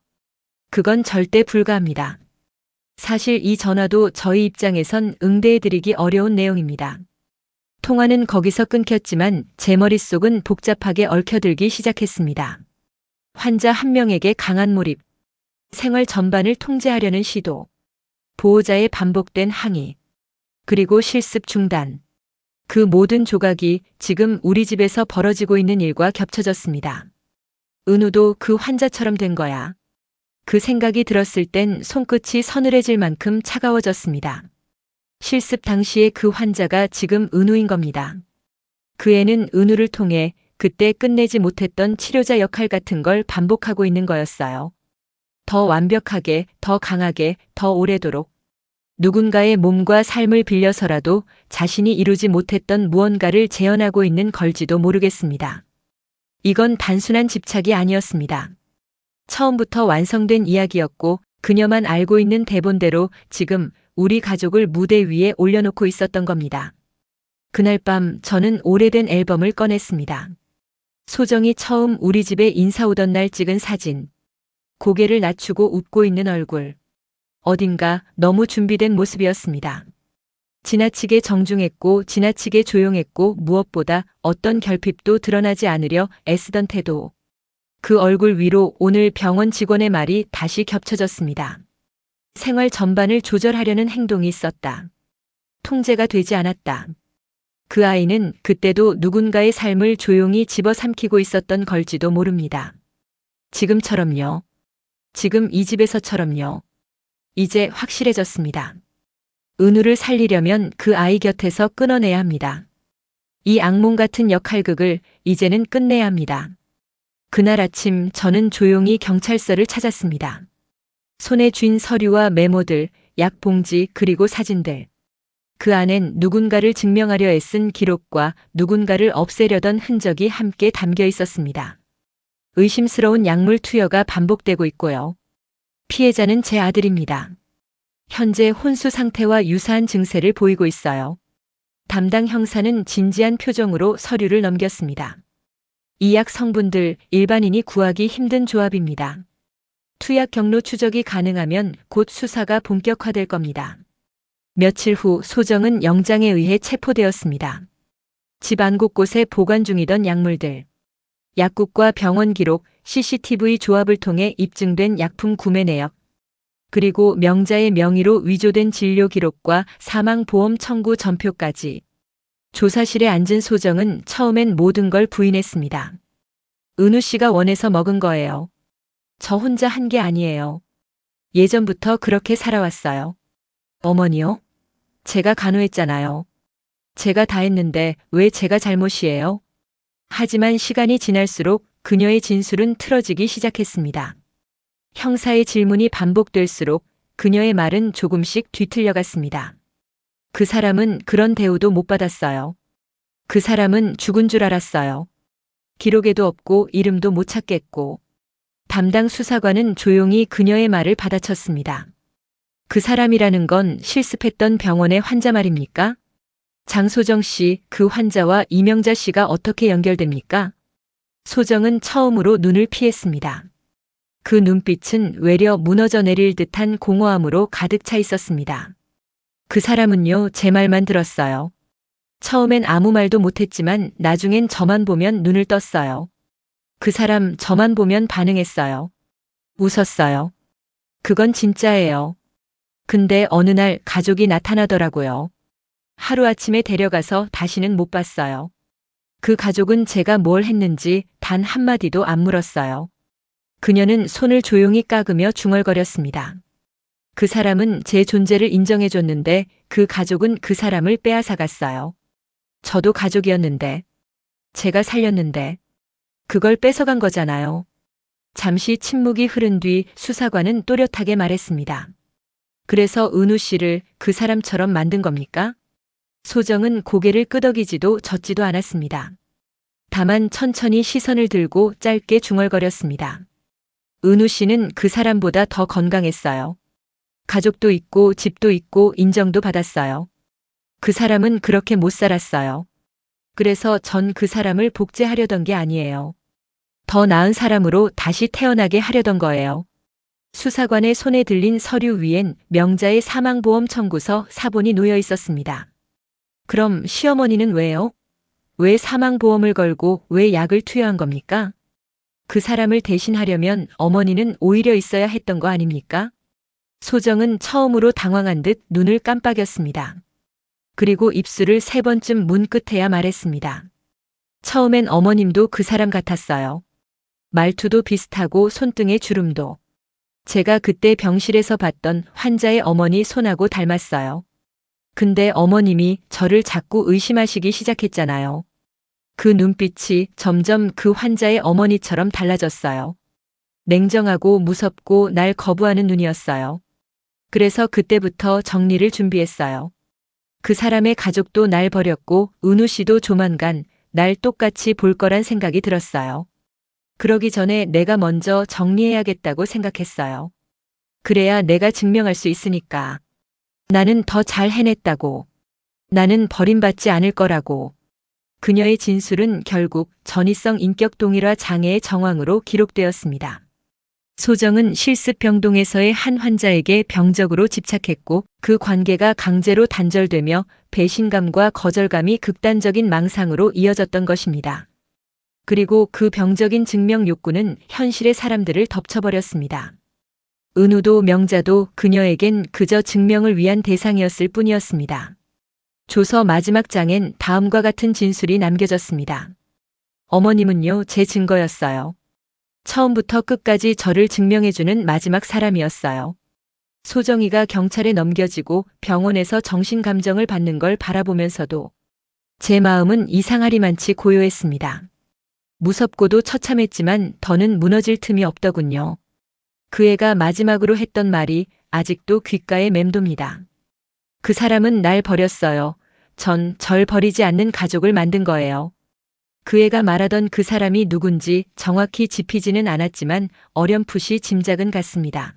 그건 절대 불가합니다. 사실 이 전화도 저희 입장에선 응대해드리기 어려운 내용입니다. 통화는 거기서 끊겼지만 제 머릿속은 복잡하게 얽혀들기 시작했습니다. 환자 한 명에게 강한 몰입, 생활 전반을 통제하려는 시도, 보호자의 반복된 항의, 그리고 실습 중단. 그 모든 조각이 지금 우리 집에서 벌어지고 있는 일과 겹쳐졌습니다. 은우도 그 환자처럼 된 거야. 그 생각이 들었을 땐 손끝이 서늘해질 만큼 차가워졌습니다. 실습 당시에 그 환자가 지금 은우인 겁니다. 그 애는 은우를 통해 그때 끝내지 못했던 치료자 역할 같은 걸 반복하고 있는 거였어요. 더 완벽하게, 더 강하게, 더 오래도록. 누군가의 몸과 삶을 빌려서라도 자신이 이루지 못했던 무언가를 재현하고 있는 걸지도 모르겠습니다. 이건 단순한 집착이 아니었습니다. 처음부터 완성된 이야기였고 그녀만 알고 있는 대본대로 지금 우리 가족을 무대 위에 올려놓고 있었던 겁니다. 그날 밤 저는 오래된 앨범을 꺼냈습니다. 소정이 처음 우리 집에 인사 오던 날 찍은 사진. 고개를 낮추고 웃고 있는 얼굴. 어딘가 너무 준비된 모습이었습니다. 지나치게 정중했고 지나치게 조용했고 무엇보다 어떤 결핍도 드러나지 않으려 애쓰던 태도. 그 얼굴 위로 오늘 병원 직원의 말이 다시 겹쳐졌습니다. 생활 전반을 조절하려는 행동이 있었다. 통제가 되지 않았다. 그 아이는 그때도 누군가의 삶을 조용히 집어삼키고 있었던 걸지도 모릅니다. 지금처럼요. 지금 이 집에서처럼요. 이제 확실해졌습니다. 은우를 살리려면 그 아이 곁에서 끊어내야 합니다. 이 악몽 같은 역할극을 이제는 끝내야 합니다. 그날 아침 저는 조용히 경찰서를 찾았습니다. 손에 쥔 서류와 메모들, 약봉지 그리고 사진들. 그 안엔 누군가를 증명하려 애쓴 기록과 누군가를 없애려던 흔적이 함께 담겨 있었습니다. 의심스러운 약물 투여가 반복되고 있고요. 피해자는 제 아들입니다. 현재 혼수 상태와 유사한 증세를 보이고 있어요. 담당 형사는 진지한 표정으로 서류를 넘겼습니다. 이 약 성분들 일반인이 구하기 힘든 조합입니다. 투약 경로 추적이 가능하면 곧 수사가 본격화될 겁니다. 며칠 후 소정은 영장에 의해 체포되었습니다. 집 안 곳곳에 보관 중이던 약물들. 약국과 병원 기록, CCTV 조합을 통해 입증된 약품 구매 내역. 그리고 명자의 명의로 위조된 진료 기록과 사망보험 청구 전표까지. 조사실에 앉은 소정은 처음엔 모든 걸 부인했습니다. 은우 씨가 원해서 먹은 거예요. 저 혼자 한 게 아니에요. 예전부터 그렇게 살아왔어요. 어머니요? 제가 간호했잖아요. 제가 다 했는데 왜 제가 잘못이에요? 하지만 시간이 지날수록 그녀의 진술은 틀어지기 시작했습니다. 형사의 질문이 반복될수록 그녀의 말은 조금씩 뒤틀려갔습니다. 그 사람은 그런 대우도 못 받았어요. 그 사람은 죽은 줄 알았어요. 기록에도 없고 이름도 못 찾겠고. 담당 수사관은 조용히 그녀의 말을 받아쳤습니다. 그 사람이라는 건 실습했던 병원의 환자 말입니까? 장소정 씨, 그 환자와 이명자 씨가 어떻게 연결됩니까? 소정은 처음으로 눈을 피했습니다. 그 눈빛은 외려 무너져 내릴 듯한 공허함으로 가득 차 있었습니다. 그 사람은요, 제 말만 들었어요. 처음엔 아무 말도 못했지만 나중엔 저만 보면 눈을 떴어요. 그 사람 저만 보면 반응했어요. 웃었어요. 그건 진짜예요. 근데 어느 날 가족이 나타나더라고요. 하루아침에 데려가서 다시는 못 봤어요. 그 가족은 제가 뭘 했는지 단 한마디도 안 물었어요. 그녀는 손을 조용히 깎으며 중얼거렸습니다. 그 사람은 제 존재를 인정해줬는데 그 가족은 그 사람을 빼앗아갔어요. 저도 가족이었는데, 제가 살렸는데, 그걸 뺏어간 거잖아요. 잠시 침묵이 흐른 뒤 수사관은 또렷하게 말했습니다. 그래서 은우 씨를 그 사람처럼 만든 겁니까? 소정은 고개를 끄덕이지도 젓지도 않았습니다. 다만 천천히 시선을 들고 짧게 중얼거렸습니다. 은우 씨는 그 사람보다 더 건강했어요. 가족도 있고 집도 있고 인정도 받았어요. 그 사람은 그렇게 못 살았어요. 그래서 전 그 사람을 복제하려던 게 아니에요. 더 나은 사람으로 다시 태어나게 하려던 거예요. 수사관의 손에 들린 서류 위엔 명자의 사망보험 청구서 사본이 놓여 있었습니다. 그럼 시어머니는 왜요? 왜 사망보험을 걸고 왜 약을 투여한 겁니까? 그 사람을 대신하려면 어머니는 오히려 있어야 했던 거 아닙니까? 소정은 처음으로 당황한 듯 눈을 깜빡였습니다. 그리고 입술을 3번쯤 문 끝에야 말했습니다. 처음엔 어머님도 그 사람 같았어요. 말투도 비슷하고 손등의 주름도. 제가 그때 병실에서 봤던 환자의 어머니 손하고 닮았어요. 근데 어머님이 저를 자꾸 의심하시기 시작했잖아요. 그 눈빛이 점점 그 환자의 어머니처럼 달라졌어요. 냉정하고 무섭고 날 거부하는 눈이었어요. 그래서 그때부터 정리를 준비했어요. 그 사람의 가족도 날 버렸고 은우 씨도 조만간 날 똑같이 볼 거란 생각이 들었어요. 그러기 전에 내가 먼저 정리해야겠다고 생각했어요. 그래야 내가 증명할 수 있으니까. 나는 더 잘 해냈다고. 나는 버림받지 않을 거라고. 그녀의 진술은 결국 전이성 인격 동일화 장애의 정황으로 기록되었습니다. 소정은 실습병동에서의 한 환자에게 병적으로 집착했고 그 관계가 강제로 단절되며 배신감과 거절감이 극단적인 망상으로 이어졌던 것입니다. 그리고 그 병적인 증명 욕구는 현실의 사람들을 덮쳐버렸습니다. 은우도 명자도 그녀에겐 그저 증명을 위한 대상이었을 뿐이었습니다. 조서 마지막 장엔 다음과 같은 진술이 남겨졌습니다. 어머님은요, 제 증거였어요. 처음부터 끝까지 저를 증명해주는 마지막 사람이었어요. 소정이가 경찰에 넘겨지고 병원에서 정신감정을 받는 걸 바라보면서도 제 마음은 이상하리만치 고요했습니다. 무섭고도 처참했지만 더는 무너질 틈이 없더군요. 그 애가 마지막으로 했던 말이 아직도 귓가에 맴돕니다. 그 사람은 날 버렸어요. 전 절 버리지 않는 가족을 만든 거예요. 그 애가 말하던 그 사람이 누군지 정확히 짚이지는 않았지만 어렴풋이 짐작은 갔습니다.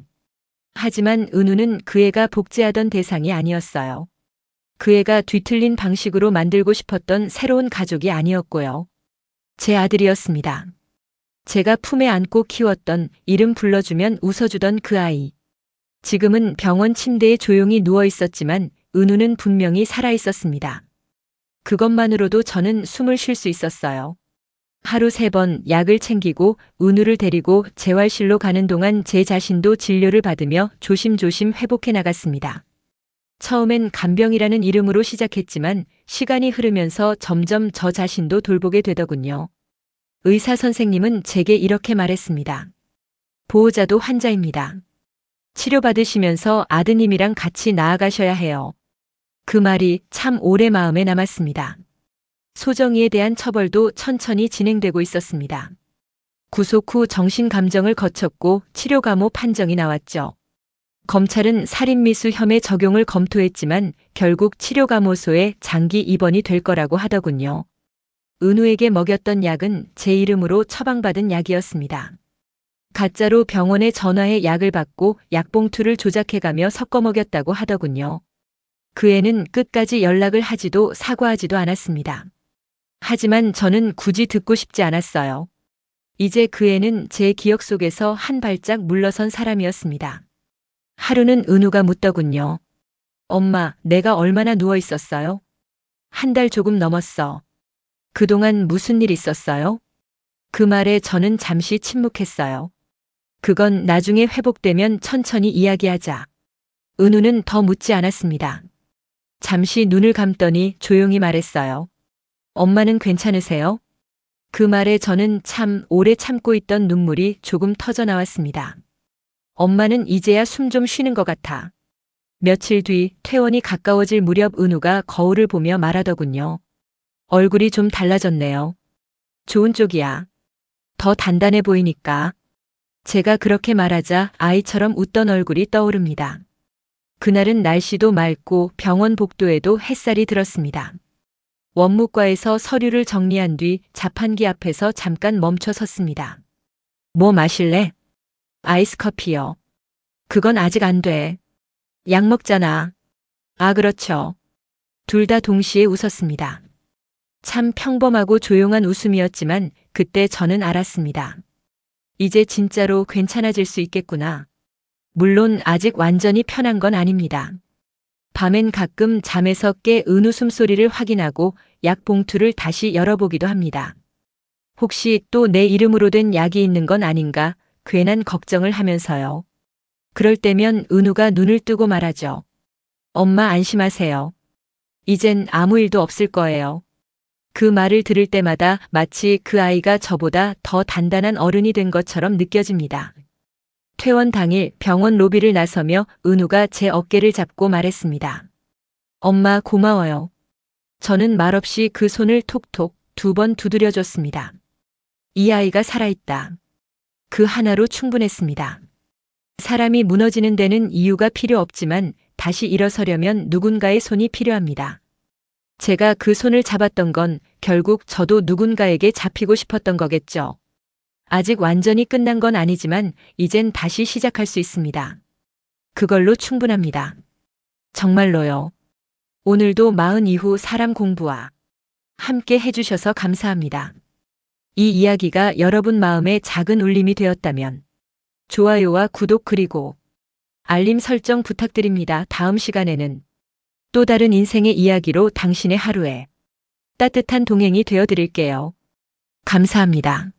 하지만 은우는 그 애가 복제하던 대상이 아니었어요. 그 애가 뒤틀린 방식으로 만들고 싶었던 새로운 가족이 아니었고요. 제 아들이었습니다. 제가 품에 안고 키웠던 이름 불러주면 웃어주던 그 아이. 지금은 병원 침대에 조용히 누워 있었지만 은우는 분명히 살아 있었습니다. 그것만으로도 저는 숨을 쉴 수 있었어요. 하루 3번 약을 챙기고 은우를 데리고 재활실로 가는 동안 제 자신도 진료를 받으며 조심조심 회복해 나갔습니다. 처음엔 간병이라는 이름으로 시작했지만 시간이 흐르면서 점점 저 자신도 돌보게 되더군요. 의사 선생님은 제게 이렇게 말했습니다. 보호자도 환자입니다. 치료받으시면서 아드님이랑 같이 나아가셔야 해요. 그 말이 참 오래 마음에 남았습니다. 소정이에 대한 처벌도 천천히 진행되고 있었습니다. 구속 후 정신감정을 거쳤고 치료 감호 판정이 나왔죠. 검찰은 살인미수 혐의 적용을 검토했지만 결국 치료 감호소에 장기 입원이 될 거라고 하더군요. 은우에게 먹였던 약은 제 이름으로 처방받은 약이었습니다. 가짜로 병원에 전화해 약을 받고 약봉투를 조작해가며 섞어 먹였다고 하더군요. 그 애는 끝까지 연락을 하지도 사과하지도 않았습니다. 하지만 저는 굳이 듣고 싶지 않았어요. 이제 그 애는 제 기억 속에서 한 발짝 물러선 사람이었습니다. 하루는 은우가 묻더군요. 엄마, 내가 얼마나 누워 있었어요? 1달 조금 넘었어. 그동안 무슨 일 있었어요? 그 말에 저는 잠시 침묵했어요. 그건 나중에 회복되면 천천히 이야기하자. 은우는 더 묻지 않았습니다. 잠시 눈을 감더니 조용히 말했어요. 엄마는 괜찮으세요? 그 말에 저는 참 오래 참고 있던 눈물이 조금 터져 나왔습니다. 엄마는 이제야 숨 좀 쉬는 것 같아. 며칠 뒤 퇴원이 가까워질 무렵 은우가 거울을 보며 말하더군요. 얼굴이 좀 달라졌네요. 좋은 쪽이야. 더 단단해 보이니까. 제가 그렇게 말하자 아이처럼 웃던 얼굴이 떠오릅니다. 그날은 날씨도 맑고 병원 복도에도 햇살이 들었습니다. 원무과에서 서류를 정리한 뒤 자판기 앞에서 잠깐 멈춰 섰습니다. 뭐 마실래? 아이스 커피요. 그건 아직 안 돼. 약 먹잖아. 아, 그렇죠. 둘 다 동시에 웃었습니다. 참 평범하고 조용한 웃음이었지만 그때 저는 알았습니다. 이제 진짜로 괜찮아질 수 있겠구나. 물론 아직 완전히 편한 건 아닙니다. 밤엔 가끔 잠에서 깨 은우 숨소리를 확인하고 약 봉투를 다시 열어보기도 합니다. 혹시 또 내 이름으로 된 약이 있는 건 아닌가 괜한 걱정을 하면서요. 그럴 때면 은우가 눈을 뜨고 말하죠. 엄마 안심하세요. 이젠 아무 일도 없을 거예요. 그 말을 들을 때마다 마치 그 아이가 저보다 더 단단한 어른이 된 것처럼 느껴집니다. 퇴원 당일 병원 로비를 나서며 은우가 제 어깨를 잡고 말했습니다. 엄마 고마워요. 저는 말없이 그 손을 톡톡 2번 두드려줬습니다. 이 아이가 살아있다. 그 하나로 충분했습니다. 사람이 무너지는 데는 이유가 필요 없지만 다시 일어서려면 누군가의 손이 필요합니다. 제가 그 손을 잡았던 건 결국 저도 누군가에게 잡히고 싶었던 거겠죠. 아직 완전히 끝난 건 아니지만 이젠 다시 시작할 수 있습니다. 그걸로 충분합니다. 정말로요. 오늘도 마흔 이후 사람 공부와 함께 해주셔서 감사합니다. 이 이야기가 여러분 마음에 작은 울림이 되었다면 좋아요와 구독 그리고 알림 설정 부탁드립니다. 다음 시간에는 또 다른 인생의 이야기로 당신의 하루에 따뜻한 동행이 되어 드릴게요. 감사합니다.